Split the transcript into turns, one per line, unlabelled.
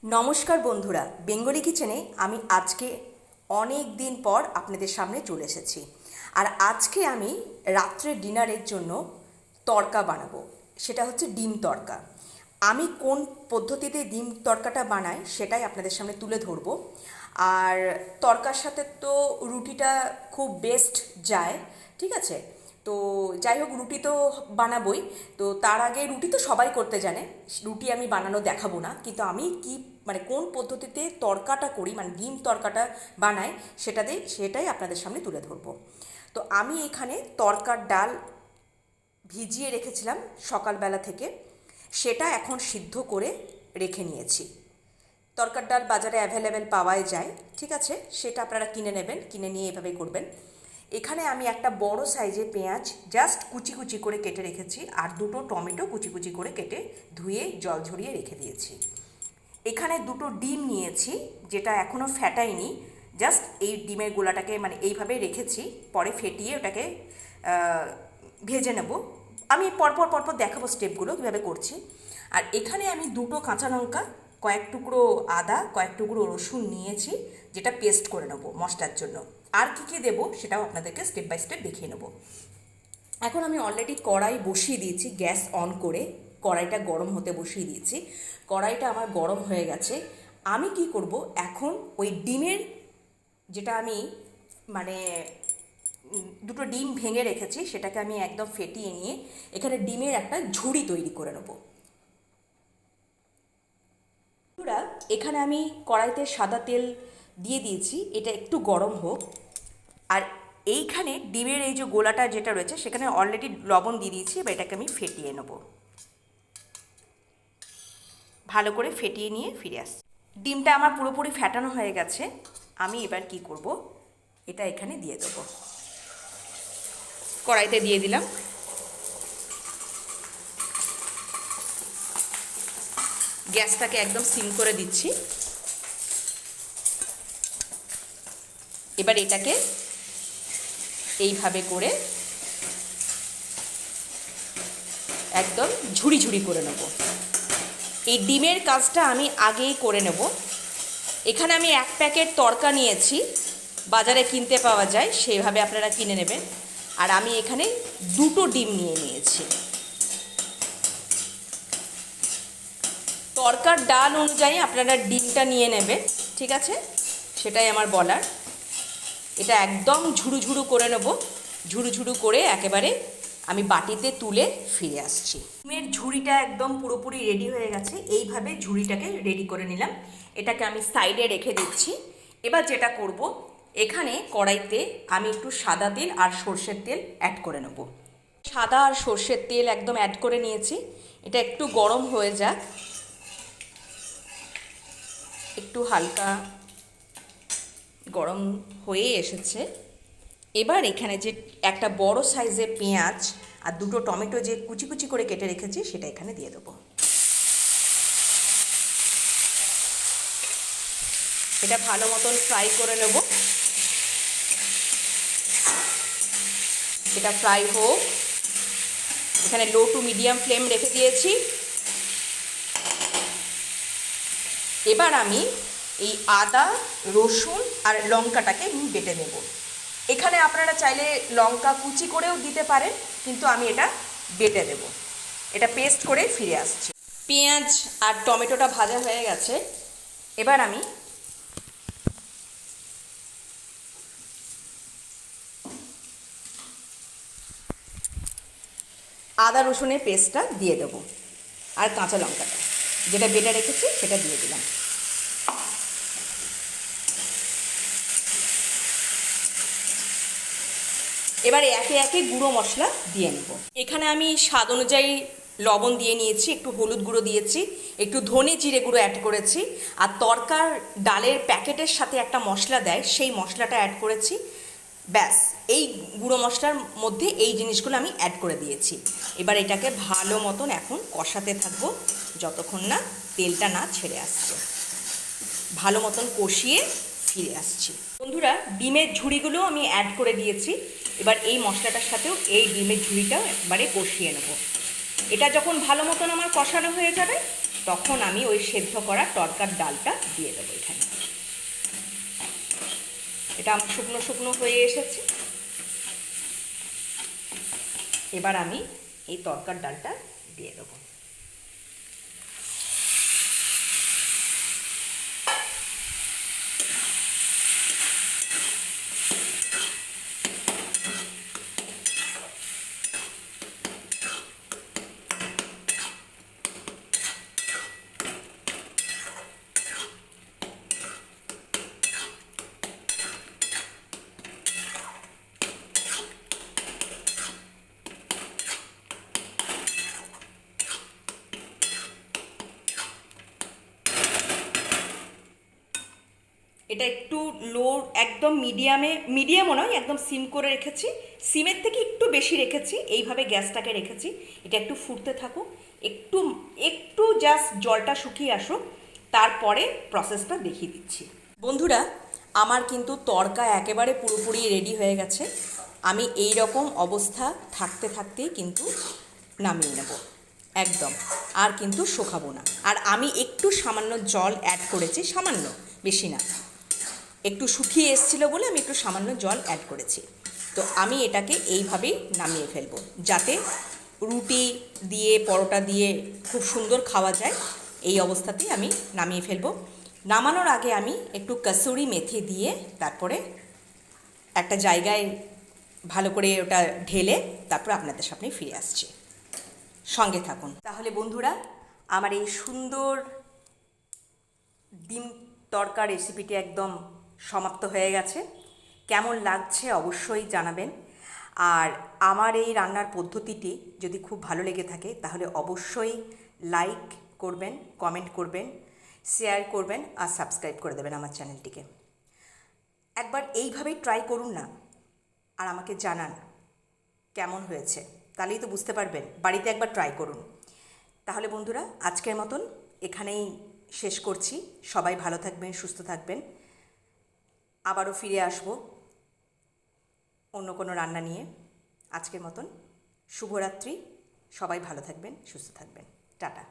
নমস্কার বন্ধুরা, বেঙ্গলি কিচেনে আমি আজকে অনেক দিন পর আপনাদের সামনে চলে এসেছি। আর আজকে আমি রাত্রে ডিনারের জন্য তড়কা বানাবো। সেটা হচ্ছে ডিম তড়কা। আমি কোন পদ্ধতিতে ডিম তড়কাটা বানাই সেটাই আপনাদের সামনে তুলে ধরবো। আর তড়কার সাথে তো রুটিটা খুব বেস্ট যায়, ঠিক আছে? তো যাই হোক, রুটি তো বানাবোই। তো তার আগে রুটি তো সবাই করতে জানে, রুটি আমি বানানো দেখাবো না, কিন্তু আমি কি মানে কোন পদ্ধতিতে তড়কাটা করি, মানে ডিম তড়কাটা বানাই সেটাই আপনাদের সামনে তুলে ধরবো। তো আমি এখানে তড়কার ডাল ভিজিয়ে রেখেছিলাম সকালবেলা থেকে, সেটা এখন সিদ্ধ করে রেখে নিয়েছি। তড়কার ডাল বাজারে অ্যাভেলেবেল পাওয়াই যায়, ঠিক আছে? সেটা আপনারা কিনে নেবেন, কিনে নিয়ে এভাবে করবেন। এখানে আমি একটা বড় সাইজের পেঁয়াজ জাস্ট কুচি কুচি করে কেটে রেখেছি, আর দুটো টমেটো কুচি কুচি করে কেটে ধুয়ে জল ঝরিয়ে রেখে দিয়েছি। এখানে দুটো ডিম নিয়েছি, যেটা এখনও ফ্যাটাইনি, জাস্ট এই ডিমের গোলাটাকে মানে এইভাবে রেখেছি, পরে ফেটিয়ে ওটাকে ভেজে নেব। আমি পরপর পরপর দেখাবো স্টেপগুলো কীভাবে করছি। আর এখানে আমি দুটো কাঁচা লঙ্কা, কয়েক টুকরো আদা, কয়েক টুকরো রসুন নিয়েছি, যেটা পেস্ট করে নেবো মশলার জন্য। আর কী কী দেবো সেটাও আপনাদেরকে স্টেপ বাই স্টেপ দেখিয়ে নেবো। এখন আমি অলরেডি কড়াই বসিয়ে দিয়েছি, গ্যাস অন করে কড়াইটা গরম হতে বসিয়ে দিয়েছি। কড়াইটা আমার গরম হয়ে গেছে। আমি কি করব, এখন ওই ডিমের, যেটা আমি মানে দুটো ডিম ভেঙে রেখেছি, সেটাকে আমি একদম ফেটিয়ে নিয়ে এখানে ডিমের একটা ঝুড়ি তৈরি করে নেব। এখানে আমি কড়াইতে সাদা তেল দিয়ে দিয়েছি, এটা একটু গরম হোক। আর এইখানে ডিমের এই যে গোলাটা যেটা রয়েছে সেখানে অলরেডি লবণ দিয়ে দিয়েছি, এবার এটাকে আমি ফেটিয়ে নেব। ভালো করে ফেটিয়ে নিয়ে ফিরে আসছি। ডিমটা আমার পুরোপুরি ফেটানো হয়ে গেছে। আমি এবার কি করব, এটা এখানে দিয়ে দেবো, কড়াইতে দিয়ে দিলাম। গ্যাসটাকে একদম সিম করে দিচ্ছি। এবার এটাকে এইভাবে করে একদম ঝুড়ি ঝুড়ি করে নেব। এই ডিমের কাজটা আমি আগেই করে নেব। এখানে আমি 1 প্যাকেট তড়কা নিয়েছি, বাজারে কিনতে পাওয়া যায়, সেইভাবে আপনারা কিনে নেবেন। আর আমি এখানে দুটো ডিম নিয়ে নিয়েছি। তড়কার ডাল অনুযায়ী আপনারা ডিমটা নিয়ে নেবেন, ঠিক আছে? সেটাই আমার বলার। এটা একদম ঝুড়ু ঝুড়ু করে নেব। ঝুড়ু ঝুড়ু করে একেবারে আমি বাটিতে তুলে ফিরে আসছি। ডিমের ঝুড়িটা একদম পুরোপুরি রেডি হয়ে গেছে। এইভাবে ঝুড়িটাকে রেডি করে নিলাম, এটাকে আমি সাইডে রেখে দিচ্ছি। এবার যেটা করব, এখানে কড়াইতে আমি একটু সাদা তেল আর সর্ষের তেল অ্যাড করে নেব। সাদা আর সর্ষের তেল একদম অ্যাড করে নিয়েছি। এটা একটু গরম হয়ে যাক, একটু হালকা গরম হয়ে এসেছে। এবার এখানে যে একটা বড় সাইজের পেঁয়াজ আর দুটো টমেটো যে কুচি কুচি করে কেটে রেখেছি সেটা এখানে দিয়ে দেবো। এটা ভালো মতন ফ্রাই করে নেব। এটা ফ্রাই হোক। এখানে লো টু মিডিয়াম ফ্লেম রেখে দিয়েছি। এবার আমি এই আদা, রসুন আর লঙ্কাটাকে বেটে নেব। এখানে আপনারা চাইলে লঙ্কা কুচি করেও দিতে পারেন, কিন্তু আমি এটা বেটে দেব। এটা পেস্ট করে ফিরে আসছি। পেঁয়াজ আর টমেটোটা ভাজা হয়ে গেছে। এবার আমি আদা রসুনের পেস্টটা দিয়ে দেবো, আর কাঁচা লঙ্কাটা যেটা বেটে রেখেছি সেটা দিয়ে দিলাম। এবারে একে একে গুঁড়ো মশলা দিয়ে নেব। এখানে আমি স্বাদ অনুযায়ী লবণ দিয়ে নিয়েছি, একটু হলুদ গুঁড়ো দিয়েছি, একটু ধনে জিরে গুঁড়ো অ্যাড করেছি, আর তড়কার ডালের প্যাকেটের সাথে একটা মশলা দেয় সেই মশলাটা অ্যাড করেছি। ব্যাস, এই গুঁড়ো মশলার মধ্যে এই জিনিসগুলো আমি অ্যাড করে দিয়েছি। এবার এটাকে ভালো মতন এখন কষাতে থাকবো যতক্ষণ না তেলটা না ছেড়ে আসছে। ভালো মতন কষিয়ে ফিরে আসছি। বন্ধুরা, ডিমের ঝুড়িগুলো আমি অ্যাড করে দিয়েছি। এবার এই মশলাটার সাথেও এই ডিমের ঝুড়িটাও একবারে কষিয়ে নেব। এটা যখন ভালো মতন আমার কষানো হয়ে যাবে, তখন আমি ওই সেদ্ধ করা তরকার ডালটা দিয়ে দেবো এখানে। এটা আমার শুকনো শুকনো হয়ে এসেছে। এবার আমি এই তরকার ডালটা দিয়ে দেবো। এটা একটু লো, একদম মিডিয়ামও নয়, একদম সিম করে রেখেছি। সিমের থেকে একটু বেশি রেখেছি, এইভাবে গ্যাসটাকে রেখেছি। এটা একটু ফুটতে থাকুক, একটু একটু জাস্ট জলটা শুকিয়ে আসুক, তারপরে প্রসেসটা দেখিয়ে দিচ্ছি। বন্ধুরা, আমার কিন্তু তড়কা একেবারে পুরোপুরি রেডি হয়ে গেছে। আমি এই রকম অবস্থা থাকতে থাকতেই কিন্তু নামিয়ে নেব একদম, আর কিন্তু শুকাবো না। আর আমি একটু সামান্য জল অ্যাড করেছি, সামান্য, বেশি না। একটু শুকিয়ে এসেছিলো বলে আমি একটু সামান্য জল অ্যাড করেছি। তো আমি এটাকে এইভাবেই নামিয়ে ফেলবো, যাতে রুটি দিয়ে পরোটা দিয়ে খুব সুন্দর খাওয়া যায়। এই অবস্থাতেই আমি নামিয়ে ফেলবো। নামানোর আগে আমি একটু কসুরি মেথি দিয়ে তারপরে একটা জায়গায় ভালো করে ওটা ঢেলে তারপর আপনাদের সামনে ফিরে আসছি। সঙ্গে থাকুন। তাহলে বন্ধুরা, আমার এই সুন্দর ডিম তড়কা রেসিপিটি একদম সমাপ্ত হয়ে গেছে। কেমন লাগছে অবশ্যই জানাবেন। আর আমার এই রান্নার পদ্ধতিটি যদি খুব ভালো লেগে থাকে তাহলে অবশ্যই লাইক করবেন, কমেন্ট করবেন, শেয়ার করবেন আর সাবস্ক্রাইব করে দেবেন আমার চ্যানেলটিকে। একবার এইভাবেই ট্রাই করুন না, আর আমাকে জানান কেমন হয়েছে, তাহলেই তো বুঝতে পারবেন। বাড়িতে একবার ট্রাই করুন। তাহলে বন্ধুরা, আজকের মতন এখানেই শেষ করছি। সবাই ভালো থাকবেন, সুস্থ থাকবেন। আবারও ফিরে আসব অন্য কোনো রান্না নিয়ে। আজকের মতন শুভরাত্রি। সবাই ভালো থাকবেন, সুস্থ থাকবেন। টাটা।